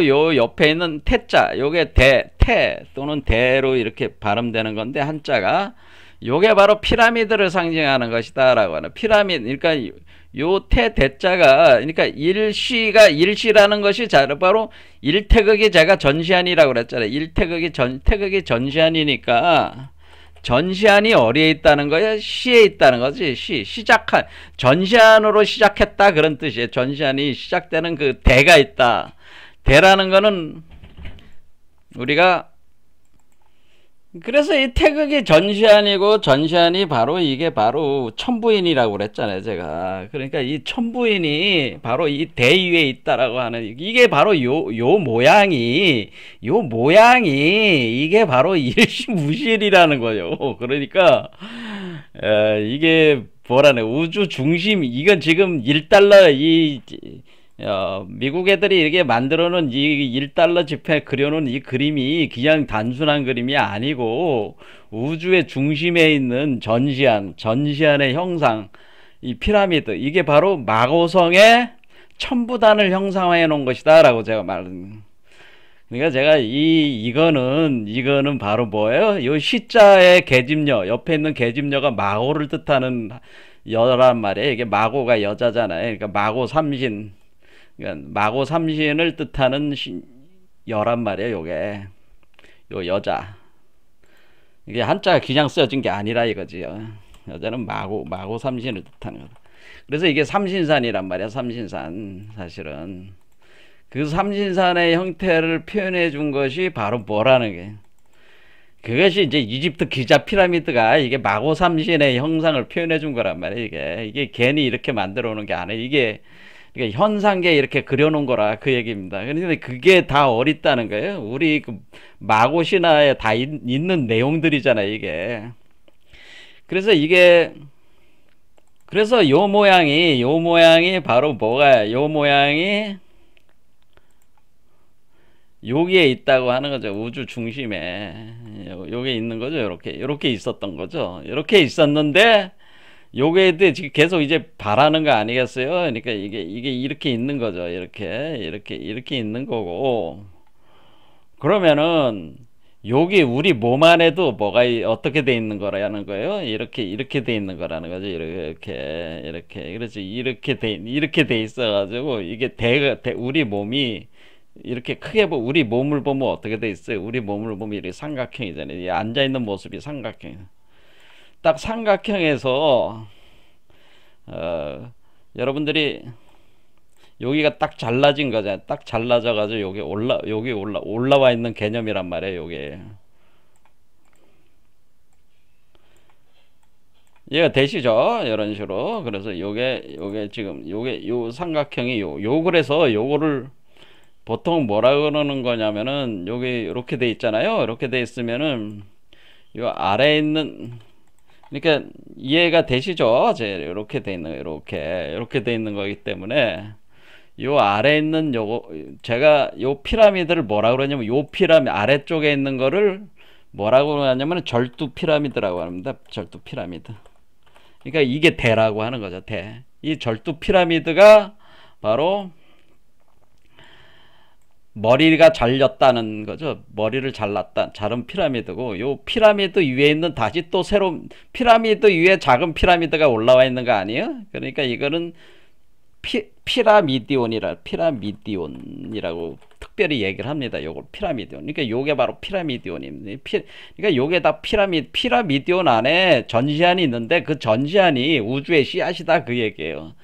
요 옆에 있는 태자, 요게 태 또는 대로 이렇게 발음되는 건데, 한자가 요게 바로 피라미드를 상징하는 것이다 라고 하는, 피라미드, 그러니까 요 대자가, 그러니까 일시라는 것이 바로 일태극이 제가 전시안이라고 그랬잖아요. 태극이 전시안이니까, 전시안이 어디에 있다는 거야? 시에 있다는 거지. 전시안으로 시작했다 그런 뜻이에요. 전시안이 시작되는 그 대가 있다. 대라는 거는 그래서 이 태극이 전시안이고, 전시안이 이게 바로 천부인이라고 그랬잖아요, 제가. 그러니까 이 천부인이 바로 이 대 위에 있다라고 하는, 이게 바로 요 모양이 이게 바로 일시무실이라는 거죠. 그러니까 이게 뭐라네, 우주 중심, 이건 지금 1달러 미국 애들이 이렇게 만들어 놓은 이 1달러 지폐 그려놓은 이 그림이 그냥 단순한 그림이 아니고, 우주의 중심에 있는 전시안의 형상, 이 피라미드, 이게 바로 마고성의 천부단을 형상화해 놓은 것이다 라고 제가 말합니다. 그러니까 제가 이거는 바로 뭐예요? 요 시자의 계집녀, 옆에 있는 계집녀가 마고를 뜻하는 여란 말이에요. 이게 마고가 여자잖아요. 그러니까 마고 삼신, 그러니까 마고 삼신을 뜻하는 여란 말이에요. 요게 요 여자, 이게 한자가 그냥 써진 게 아니라 이거지. 여자는 마고 삼신을 뜻하는 거다. 그래서 이게 삼신산이란 말이야. 삼신산, 사실은 그 삼신산의 형태를 표현해 준 것이 바로 뭐라는 게, 그것이 이제 이집트 기자 피라미드가 이게 마고 삼신의 형상을 표현해 준 거란 말이에요. 이게 괜히 이렇게 만들어 놓은 게 아니에요. 이게 현상계 이렇게 그려놓은 거라 그 얘기입니다. 그런데 그게 다 어딨다는 거예요. 우리 그 마고 신화에 다 있는 내용들이잖아요, 이게. 그래서 요 모양이 바로 뭐가, 요 모양이 여기에 있다고 하는 거죠. 우주 중심에 요게 있는 거죠. 이렇게 있었던 거죠. 이렇게 있었는데, 요게 지금 계속 이제 바라는 거 아니겠어요? 그러니까 이게 이렇게 있는 거죠. 이렇게 있는 거고. 그러면은 여기 우리 몸 안에도 뭐가 어떻게 돼 있는 거라는 거예요? 이렇게 돼 있는 거라는 거죠. 이렇게 그렇지. 이렇게 돼 있어 가지고 이게 우리 몸이 이렇게 크게 우리 몸을 보면 어떻게 돼 있어요? 우리 몸을 보면 이렇게 삼각형이잖아요. 이 앉아 있는 모습이 삼각형. 딱 삼각형에서 여러분들이 여기가 딱 잘라진 거잖아요. 딱 잘라져 가지고 여기 올라와 있는 개념이란 말이에요. 요게 이해가 되시죠? 이런 식으로. 그래서 요게 지금 요 삼각형이 그래서 요거를 보통 뭐라 그러는 거냐면은 요게 이렇게 돼 있잖아요. 이렇게 돼 있으면은 요 아래에 있는, 그러니까 이해가 되시죠? 이렇게 돼 있는 이렇게 돼 있는 거기 때문에 요 아래에 있는 요거, 제가 요 피라미드를 뭐라 그러냐면 요 피라미드 아래쪽에 있는 거를 뭐라고 그러냐면 절두 피라미드라고 합니다. 절두 피라미드. 그러니까 이게 대라고 하는 거죠. 대. 이 절두 피라미드가 바로 머리가 잘렸다는 거죠. 머리를 자른 피라미드고, 요 피라미드 위에 있는 다시 또 새로운 피라미드 위에 작은 피라미드가 올라와 있는 거 아니에요? 그러니까 이거는 피라미디온이라고 특별히 얘기를 합니다. 요걸 피라미디온. 그러니까 요게 바로 피라미디온입니다. 그러니까 요게 다 피라미디온 안에 전시안이 있는데 그 전시안이 우주의 씨앗이다 그 얘기예요.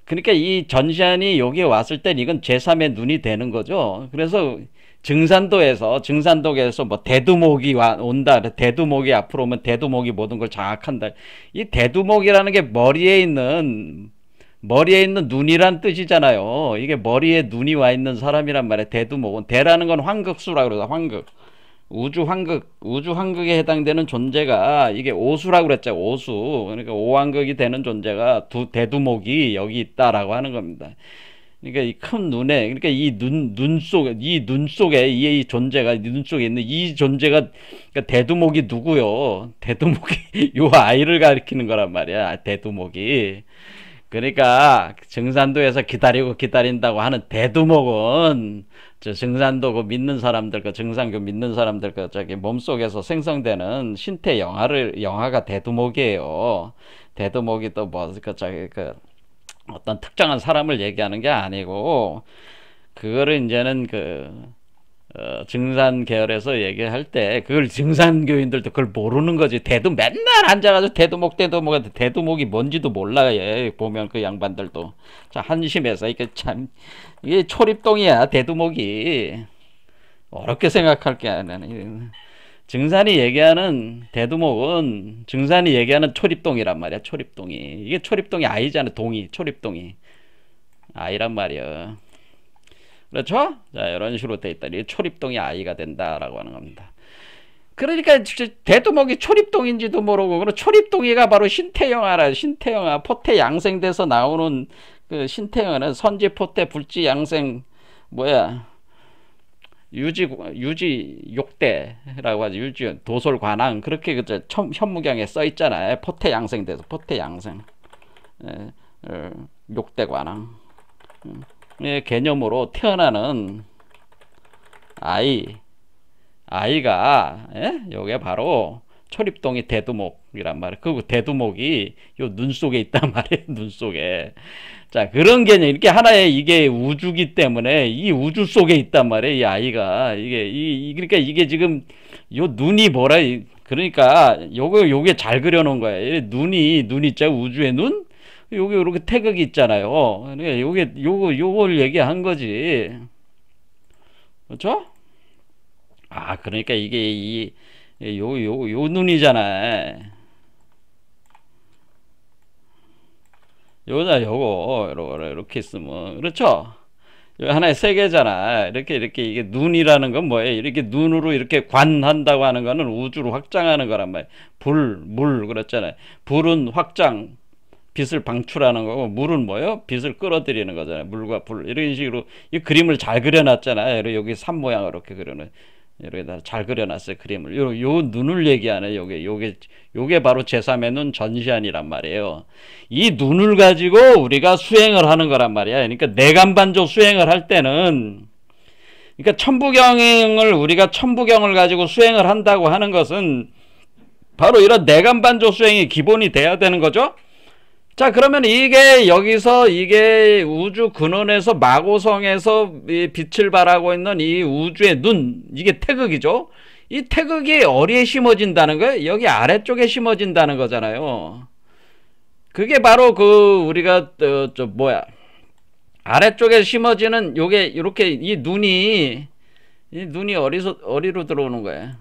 그러니까 이 전시안이 여기에 왔을 땐 이건 제3의 눈이 되는 거죠. 그래서 증산도에서 뭐 대두목이 온다. 대두목이 앞으로 오면 대두목이 모든 걸 장악한다. 이 대두목이라는 게 머리에 있는 눈이란 뜻이잖아요. 이게 머리에 눈이 와 있는 사람이란 말이에요. 대두목은. 대라는 건 황극수라고 그러죠. 황극. 우주 황극에 해당되는 존재가 이게 오수라고 그랬죠. 오수. 그러니까 오황극이 되는 존재가 대두목이 여기 있다라고 하는 겁니다. 그러니까 이 큰 눈에, 그러니까 이 눈 속에 이 존재가, 눈 속에 있는 이 존재가, 그러니까 대두목이 누구요? 대두목이 요 아이를 가리키는 거란 말이야. 대두목이. 그러니까 증산도에서 기다린다고 하는 대두목은 증산도 믿는 사람들, 증산교 믿는 사람들 저기 몸속에서 생성되는 신태 영화가 대두목이에요. 대두목이 또 뭐 어떤 특정한 사람을 얘기하는 게 아니고, 그거를 이제는 증산 계열에서 얘기할 때 그걸 증산교인들도 그걸 모르는 거지. 맨날 앉아가지고 대두목이 뭔지도 몰라. 예, 보면 그 양반들도 자 한심해서 이게 초립동이야. 대두목이 어렵게 생각할 게 아니라 증산이 얘기하는 대두목은 증산이 얘기하는 초립동이란 말이야. 초립동이 이게 초립동이 아이잖아. 초립동이 아이란 말이야. 그렇죠? 자, 이런 식으로 돼 있다. 이 초립동이 아이가 된다라고 하는 겁니다. 그러니까 대두목이 초립동인지도 모르고, 그리고 초립동이가 바로 신태영하라. 포태 양생돼서 나오는 그 신태영하는 선지 포태 불지 양생 유지 욕대라고 하죠. 유지 도솔 관왕 그렇게 현무경에 써 있잖아요. 포태 양생돼서 포태 양생 욕대 관왕. 개념으로 태어나는 아이가 요게 바로 초립동이 대두목이란 말이에요. 그 대두목이 요 눈 속에 있단 말이에요. 눈 속에. 자, 그런 개념. 이렇게 하나의 이게 우주기 때문에 이 우주 속에 있단 말이에요. 이 아이가. 그러니까 이게 지금 요 눈이 그러니까 요게 잘 그려놓은 거예요. 눈이 있죠. 우주의 눈? 요게 이렇게 태극이 있잖아요. 그러니까 요걸 얘기한 거지. 그렇죠? 아, 그러니까 이게 요 눈이잖아. 요거 이렇게 있으면 그렇죠? 하나의 세계잖아. 이렇게 이게 눈이라는 건 뭐예요? 이렇게 눈으로 이렇게 관한다고 하는 거는 우주로 확장하는 거란 말이에요. 물 그렇잖아요. 불은 확장, 빛을 방출하는 거고, 물은 뭐예요? 빛을 끌어들이는 거잖아요. 물과 불 이런 식으로 이 그림을 잘 그려놨잖아요. 여기 산 모양으로 이렇게 그려놓은. 여기다 잘 그려놨어요, 그림을. 요 눈을 얘기하네. 요게 바로 제3의 눈 전시안이란 말이에요. 이 눈을 가지고 우리가 수행을 하는 거란 말이야. 그러니까 내간반조 수행을 할 때는, 그러니까 천부경을 우리가 천부경을 가지고 수행을 한다고 하는 것은 바로 이런 내간반조 수행이 기본이 돼야 되는 거죠. 자, 그러면 이게 여기서 이게 우주 근원에서 마고성에서 빛을 발하고 있는 이 우주의 눈, 이게 태극이죠. 이 태극이 어디에 심어진다는 거예요? 여기 아래쪽에 심어진다는 거잖아요. 그게 바로 그 우리가 아래쪽에 심어지는 요게 이렇게 이 눈이 어디로 들어오는 거예요?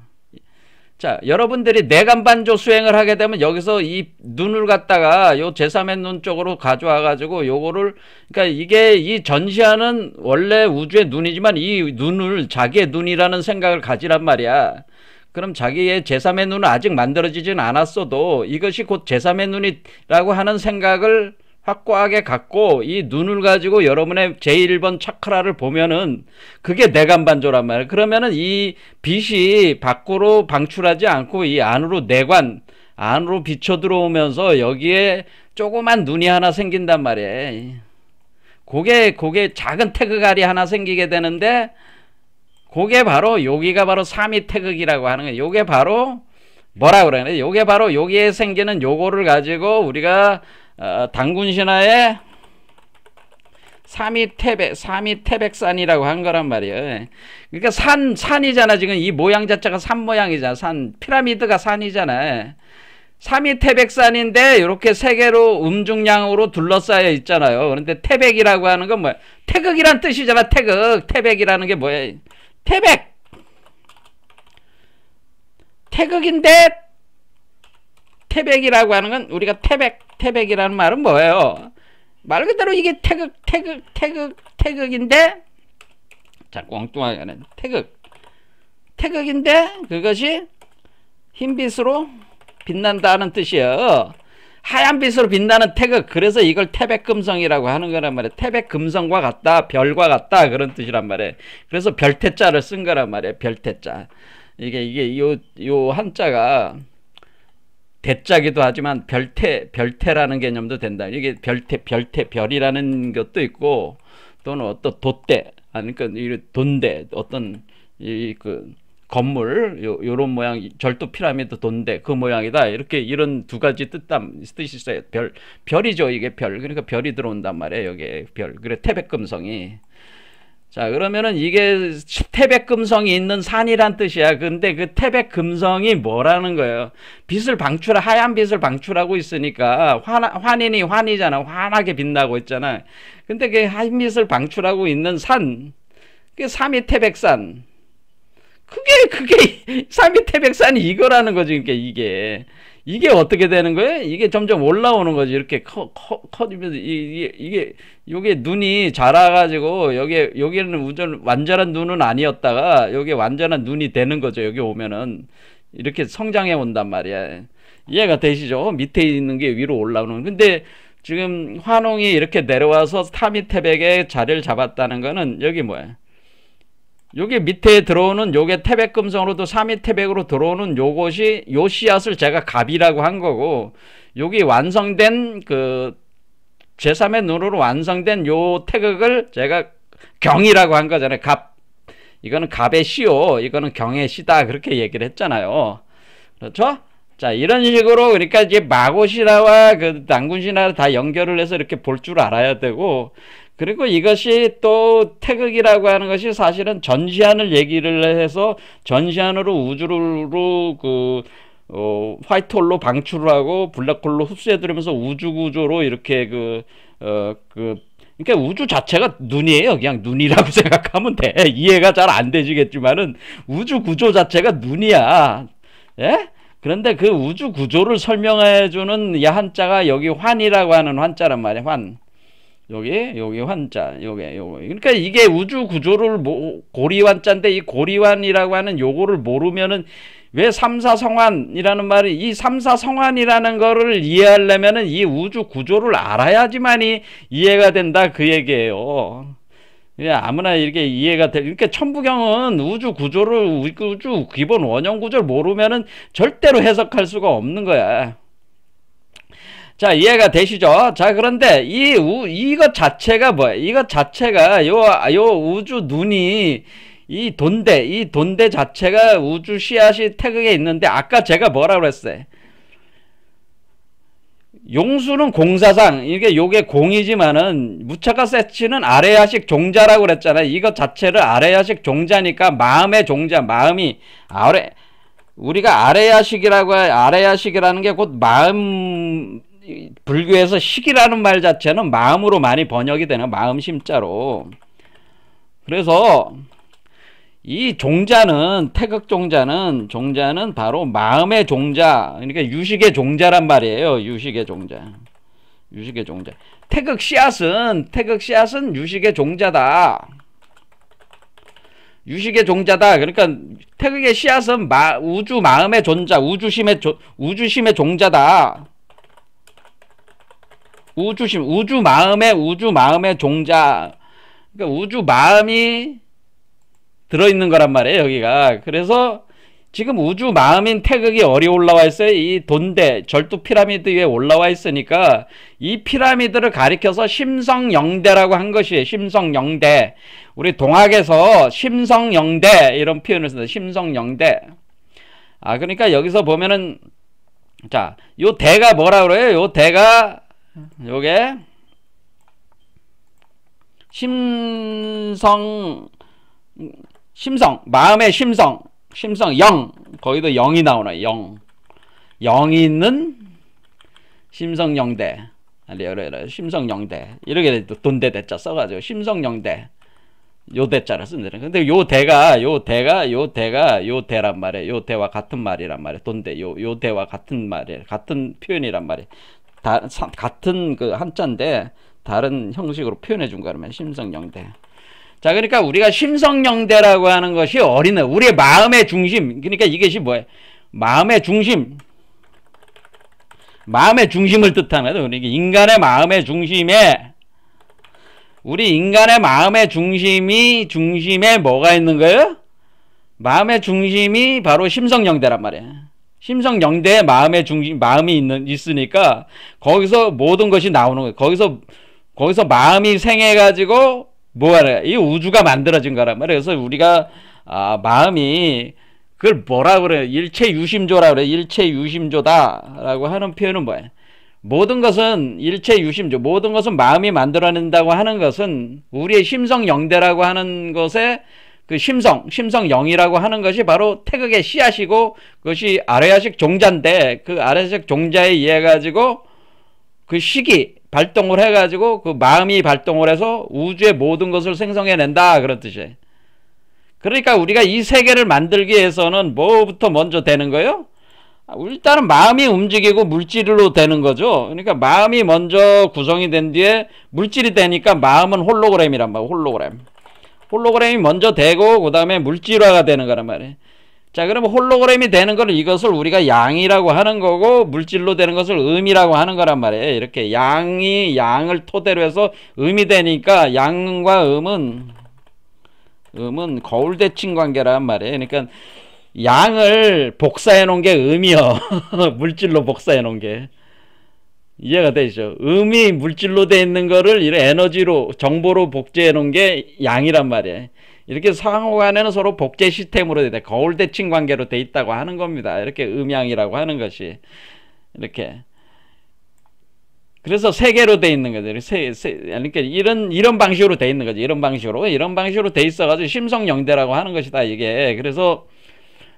자, 여러분들이 내간반조 수행을 하게 되면 여기서 이 눈을 갖다가 요 제3의 눈 쪽으로 가져와 가지고 요거를, 그러니까 이게 이 전시하는 원래 우주의 눈이지만 이 눈을 자기의 눈이라는 생각을 가지란 말이야. 그럼 자기의 제3의 눈은 아직 만들어지진 않았어도 이것이 곧 제3의 눈이라고 하는 생각을 확고하게 갖고 이 눈을 가지고 여러분의 제1번 차크라를 보면은 그게 내간반조란 말이에요. 그러면은 이 빛이 밖으로 방출하지 않고 이 안으로 내관 안으로 비쳐 들어오면서 여기에 조그만 눈이 하나 생긴단 말이에요. 그게 작은 태극알이 하나 생기게 되는데, 그게 바로 여기가 바로 삼위 태극이라고 하는 거예요. 요게 바로 뭐라 그러냐? 요게 바로 여기에 생기는 요거를 가지고 우리가 당군신화의 삼위 태백산이라고 한 거란 말이에요. 그러니까 산이잖아. 지금 이 모양 자체가 산 모양이잖아. 산, 피라미드가 산이잖아. 삼위 태백산인데 이렇게 세 개로 음중량으로 둘러싸여 있잖아요. 그런데 태백이라고 하는 건 뭐야? 태극이란 뜻이잖아. 태백이라는 게 뭐야? 태극인데 태백이라고 하는 건 우리가 태백이라는 말은 뭐예요? 말 그대로 이게 태극인데, 자, 엉뚱하게 하네. 태극인데 그것이 흰빛으로 빛난다는 뜻이에요. 하얀 빛으로 빛나는 태극. 그래서 이걸 태백금성이라고 하는 거란 말이에요. 태백금성과 같다, 별과 같다, 그런 뜻이란 말이에요. 그래서 별태자를 쓴 거란 말이에요. 별태자. 이게 요 한자가 대자기도 하지만 별태라는 개념도 된다. 이게 별이라는 것도 있고, 또는 어떤 돛대, 아니, 그러니까 돈대, 어떤 그 건물, 요런 모양, 절도 피라미드 돈대, 그 모양이다. 이런 두 가지 뜻이 있어요. 별이죠, 이게 별. 그러니까 별이 들어온단 말이에요, 여기에 별. 그래, 태백금성이. 자, 그러면은 이게 태백금성이 있는 산이란 뜻이야. 근데 그 태백금성이 뭐라는 거예요? 하얀 빛을 방출하고 있으니까, 환이잖아. 환하게 빛나고 있잖아. 근데 그 하얀 빛을 방출하고 있는 산, 그게 삼위 태백산. 그게 삼위 태백산이 이거라는 거지. 그러니까 이게 어떻게 되는 거예요? 이게 점점 올라오는 거지. 이렇게 커지면서 요게 눈이 자라가지고 여기는 완전한 눈은 아니었다가 여기 완전한 눈이 되는 거죠. 여기 오면은 이렇게 성장해 온단 말이야. 이해가 되시죠? 밑에 있는 게 위로 올라오는. 근데 지금 환웅이 이렇게 내려와서 삼위 태백의 자리를 잡았다는 거는 여기 뭐야? 여기 밑에 들어오는 요게 태백금성으로도 삼위 태백으로 들어오는 요것이 요 씨앗을 제가 갑이라고 한 거고, 여기 완성된 그 제3의 눈으로 완성된 요 태극을 제가 경이라고 한 거잖아요. 갑. 이거는 갑의 씨요. 이거는 경의 씨다. 그렇게 얘기를 했잖아요. 그렇죠? 자, 이런 식으로 그러니까 이제 마고신화와 그 당군신화를 다 연결을 해서 이렇게 볼 줄 알아야 되고, 그리고 이것이 또 태극이라고 하는 것이 사실은 전시안을 얘기를 해서 전시안으로 우주로 화이트홀로 방출을 하고 블랙홀로 흡수해 들으면서 우주 구조로 이렇게 그러니까 우주 자체가 눈이에요. 그냥 눈이라고 생각하면 돼. 이해가 잘 안 되시겠지만은 우주 구조 자체가 눈이야. 예? 그런데 그 우주 구조를 설명해 주는 이 한자가 여기 환이라고 하는 환자란 말이야. 환. 여기 환자, 요거. 그러니까 이게 우주 구조를 고리환자인데, 이 고리환이라고 하는 요거를 모르면은 왜 삼사성환이라는 말이, 이 삼사성환이라는 거를 이해하려면은 이 우주 구조를 알아야지만이 이해가 된다, 그 얘기예요. 아무나 이렇게 이해가 돼. 이렇게 천부경은 우주 구조를, 우주 기본 원형 구조를 모르면은 절대로 해석할 수가 없는 거야. 자, 이해가 되시죠? 자, 그런데 이것 자체가 뭐야? 이것 자체가 요 우주 눈이 이 돈대 자체가 우주 씨앗이 태극에 있는데, 아까 제가 뭐라고 그랬어요? 용수는 공사상, 요게 공이지만은 무차가 세치는 아레야식 종자라고 그랬잖아요. 이것 자체를 아레야식 종자니까 마음의 종자, 마음이 우리가 아레야식이라는 게 곧 마음, 불교에서 식이라는 말 자체는 마음으로 많이 번역이 되는 마음 심자로. 그래서 이 종자는, 태극 종자는 바로 마음의 종자, 그러니까 유식의 종자란 말이에요. 유식의 종자. 태극 씨앗은 유식의 종자다. 그러니까 태극의 씨앗은 우주 마음의 종자, 우주심의 종자다. 우주 마음의 종자. 그러니까 우주 마음이 들어있는 거란 말이에요, 여기가. 그래서 지금 우주 마음인 태극이 어디 올라와 있어요? 이 돈대, 절두 피라미드 위에 올라와 있으니까 이 피라미드를 가리켜서 심성영대라고 한 것이에요. 심성영대. 우리 동학에서 심성영대 이런 표현을 쓴다. 심성영대. 그러니까 여기서 보면은, 자, 요 대가 뭐라 그래요? 요 대가, 요게 마음의 심성, 영, 거기도 영이 나오나, 영이 있는 심성영대, 심성영대, 이렇게 돈대 대자 써가지고 심성영대, 요 대자를 쓴다. 근데 요 대란 말이에요. 요 대와 같은 말이란 말이에요. 돈대, 요 대와 같은 말이에요. 같은 표현이란 말이에요. 같은 그 한자인데 다른 형식으로 표현해 준 거라면 심성영대. 자, 그러니까 우리가 심성영대라고 하는 것이 우리의 마음의 중심. 그러니까 이것이 뭐예요? 마음의 중심을 뜻하는 거예요. 그러니까 인간의 마음의 중심에, 우리 인간의 마음의 중심에 뭐가 있는 거예요? 마음의 중심이 바로 심성영대란 말이에요. 심성영대에 마음의 중심, 마음이 있으니까 거기서 모든 것이 나오는 거예요. 거기서 마음이 생해가지고 이 우주가 만들어진 거란 말이에요. 그래서 우리가 마음이 그걸 뭐라 그래요? 일체유심조라 그래요. 일체유심조다라고 하는 표현은 뭐예요? 모든 것은 일체유심조, 모든 것은 마음이 만들어낸다고 하는 것은 우리의 심성영대라고 하는 것에 그 심성영이라고 하는 것이 바로 태극의 씨앗이고, 그것이 아레야식 종자인데, 그 아레야식 종자에 의해 가지고 그 식이 발동을 해가지고 그 마음이 발동을 해서 우주의 모든 것을 생성해낸다, 그런 뜻이에요. 그러니까 우리가 이 세계를 만들기 위해서는 뭐부터 먼저 되는 거예요? 일단은 마음이 움직이고 물질로 되는 거죠. 그러니까 마음이 먼저 구성이 된 뒤에 물질이 되니까 마음은 홀로그램이란 말이에요. 홀로그램이 먼저 되고 그 다음에 물질화가 되는 거란 말이에요. 자, 그러면 홀로그램이 되는 걸, 이것을 우리가 양이라고 하는 거고, 물질로 되는 것을 음이라고 하는 거란 말이에요. 이렇게 양을 토대로 해서 음이 되니까 양과 음은 거울대칭 관계란 말이에요. 그러니까 양을 복사해 놓은 게 음이요. 물질로 복사해 놓은 게. 이해가 되시죠? 음이 물질로 돼 있는 거를 이런 에너지로, 정보로 복제해 놓은 게 양이란 말이에요. 이렇게 상호간에는 서로 복제 시스템으로 돼, 거울대칭 관계로 돼 있다고 하는 겁니다. 이렇게 음양이라고 하는 것이 이렇게. 그래서 세 개로 돼 있는 거죠. 그러니까 이런 방식으로 돼 있는 거죠. 이런 방식으로 돼 있어가지고 심성영대라고 하는 것이다, 이게. 그래서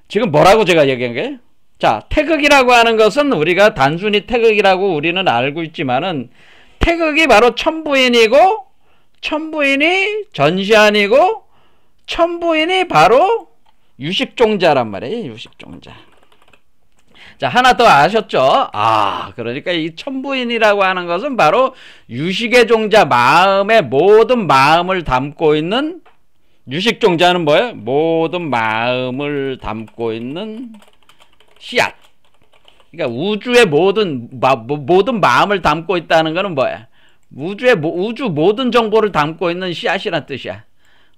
지금 뭐라고 제가 얘기한 거예요? 자, 태극이라고 하는 것은 우리가 단순히 태극이라고 우리는 알고 있지만은, 태극이 바로 천부인이고, 천부인이 전시안이고, 천부인이 바로 유식종자란 말이에요. 유식종자. 자, 하나 더 아셨죠? 그러니까 이 천부인이라고 하는 것은 바로 유식의 종자, 마음의 모든 마음을 담고 있는, 유식종자는 뭐예요? 모든 마음을 담고 있는 씨앗. 그러니까 우주의 모든 마음을 담고 있다는 것은 뭐야? 우주 모든 정보를 담고 있는 씨앗이란 뜻이야.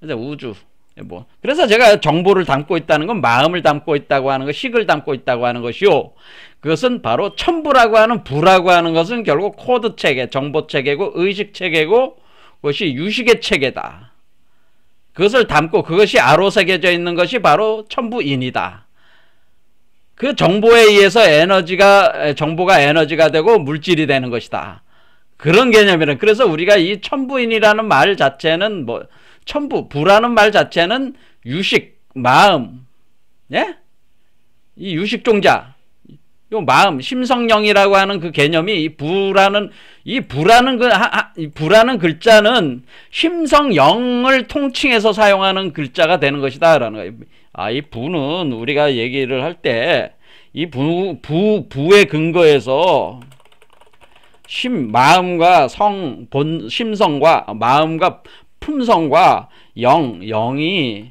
그래서 우주. 뭐. 그래서 제가 정보를 담고 있다는 건 마음을 담고 있다고 하는 것, 식을 담고 있다고 하는 것이요. 그것은 바로 첨부라고 하는 부라고 하는 것은 결국 코드 체계, 정보 체계고 의식 체계고 그것이 유식의 체계다. 그것을 담고 그것이 아로 새겨져 있는 것이 바로 첨부인이다. 그 정보에 의해서 정보가 에너지가 되고 물질이 되는 것이다. 그런 개념이란. 그래서 우리가 이 첨부인이라는 말 자체는 부라는 말 자체는 유식, 마음, 예? 이 유식종자, 요 마음, 심성영이라고 하는 그 개념이 이 부라는 글자는 심성영을 통칭해서 사용하는 글자가 되는 것이다라는 거예요. 이 부는 우리가 얘기를 할 때 이 부의 근거에서 마음과 심성과 마음과 품성과 영이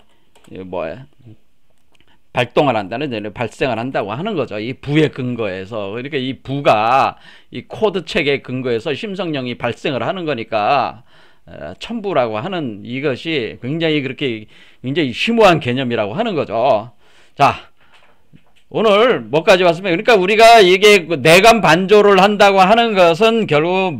발동을 한다는, 발생을 한다고 하는 거죠. 이 부의 근거에서. 그러니까 이 부가 이 코드 체계의 근거에서 심성령이 발생을 하는 거니까 첨부라고 하는 이것이 굉장히 심오한 개념이라고 하는 거죠. 자, 오늘 뭐까지 왔습니까? 그러니까 우리가 이게 내감 반조를 한다고 하는 것은 결국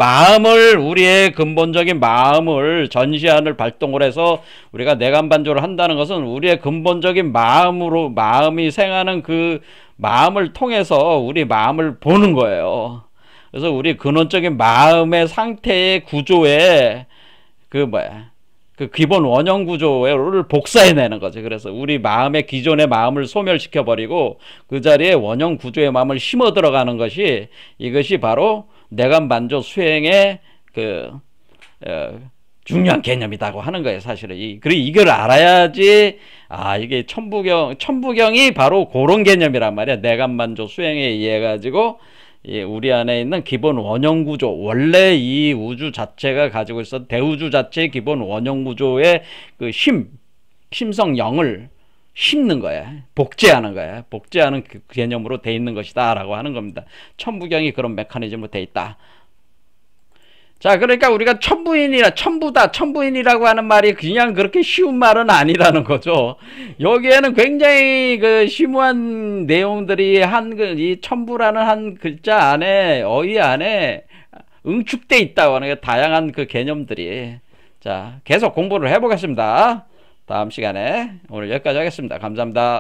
우리의 근본적인 마음을 전시안을 발동을 해서 우리가 내감 반조를 한다는 것은 우리의 근본적인 마음이 생하는 그 마음을 통해서 우리 마음을 보는 거예요. 그래서 우리 근원적인 마음의 상태의 구조에 그 기본 원형 구조를 복사해내는 거죠. 그래서 우리 기존의 마음을 소멸시켜버리고 그 자리에 원형 구조의 마음을 심어 들어가는 것이, 이것이 바로 내감 반조 수행의 중요한 개념이라고 하는 거예요, 사실은. 그리고 이걸 알아야지, 이게 천부경이 바로 그런 개념이란 말이야. 내감 반조 수행에 의해 가지고 우리 안에 있는 기본 원형 구조, 원래 이 우주 자체가 가지고 있었던 대우주 자체의 기본 원형 구조의 그 심성영을 심는 거야. 복제하는 거야. 복제하는 그 개념으로 돼 있는 것이다 라고 하는 겁니다. 천부경이 그런 메커니즘으로 돼 있다. 자, 그러니까 우리가 천부인이라고 하는 말이 그냥 그렇게 쉬운 말은 아니라는 거죠. 여기에는 굉장히 심오한 내용들이 이 천부라는 한 글자 안에, 어휘 안에 응축돼 있다고 하는 게 다양한 그 개념들이. 자, 계속 공부를 해보겠습니다. 다음 시간에. 오늘 여기까지 하겠습니다. 감사합니다.